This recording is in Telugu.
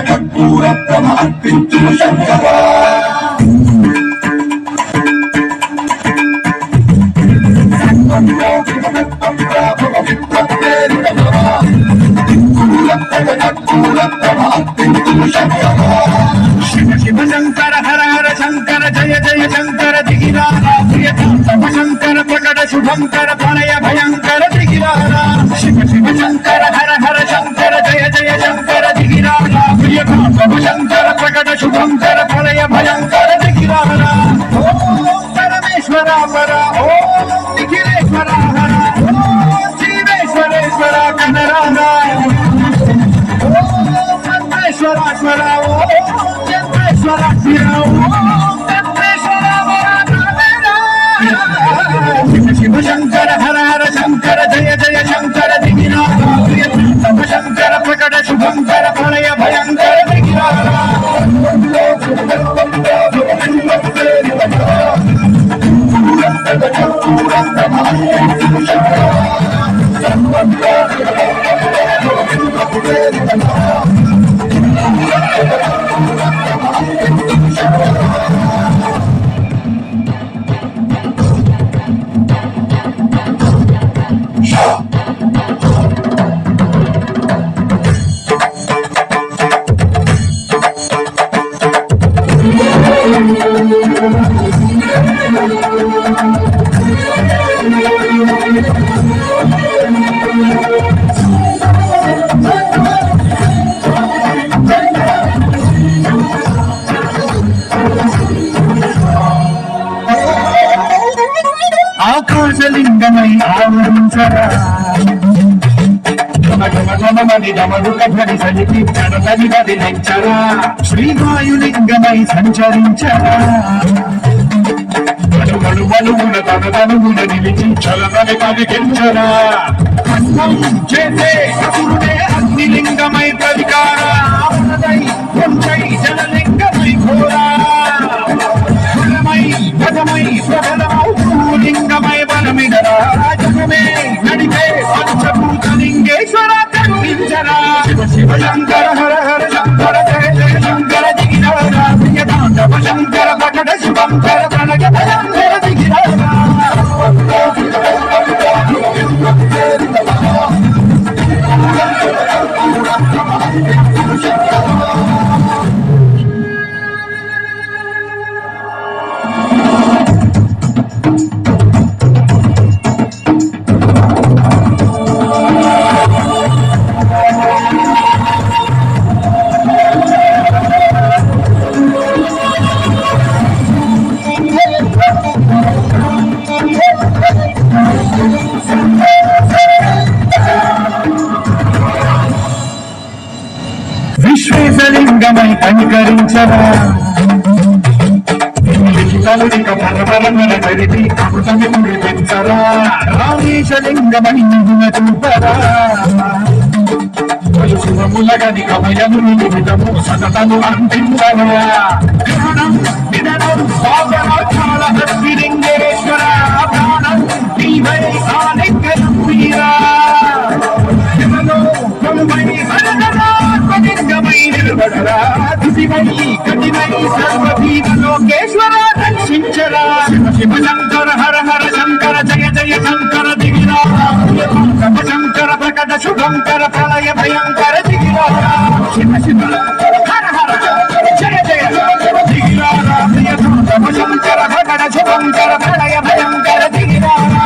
కర్పూర ప్రమార్పించు శంకర శివ శివ శంకర హర హర శంకర జయ జయ శంకర దిగిరారా ప్రియకాంతమ శంకర ప్రకట శుభంకర ప్రళయ భయంకర దిగిరారా శివ శివ శంకర హర హర శంకర జయ జయ శంకర దిగిరారా ప్రియకాంతమ శంకర ప్రకట శుభంకర ప్రళయ భయంకర దిగిరారా ఓం పరమేశ్వర పర ఓం నిఖిలేశ్వర హర ఓం జీవేశ్వరేశ్వర కనరారా Shwara Om Shwara Shiva Shankara Hara Hara Shankara Jaya Jaya Shankara Digirara Priyatama Shankara Prakata Shubhankara Pralaya Bhayankara Digirara ఆకాశలింగమై ఆవరించరా సలిపి చడతని బదిలించరా శ్రీవాయులింగమై సంచరించరా మనుమనుగుణ తనదనుగుణ నిలిచి చలనని కలిగించరా చేసే అసురుడే అగ్నిలింగమై ప్రతికారా జలలింగమై ఘోరా లింగమై బలమిగరా జగమే నడిపే పంచభూతలింగేశ్వర కరుణించరా శివ శివ శంకర హర హర శంకర జయ జయ శంకర దిగిరారా ప్రియతాండవ శంకర ప్రకట శుభంకర ప్రణయ భయంకర దిగిరారా విశ్వేశలింగమై కనికరించరా తలుడిక పరపరమల చరితి అమృతమి కురిపించరా రామేశలింగమై నిధుల చూపరా శుభములగని కమయము నిమితము సతతము అందించరా గ్రహణం వినడం సాగరాల హస్తిలింగేశ్వర ప్రాణం నీవై ఆలింగనం వీరా నిలబడరా దిశమై కటిమై సర్వభీమ లోకేశ్వర రక్షించరా శివ శివ శంకర హర హర శంకర జయ జయ శంకర దిగిరారా శంకర ప్రకట శుభంకర ప్రళయ భయంకర దిగిరారా శివ శివ హర హర జయ జయ దిగిరారా ప్రియతమ శంకర ప్రకట శుభంకర ప్రళయ భయంకర దిగిరారా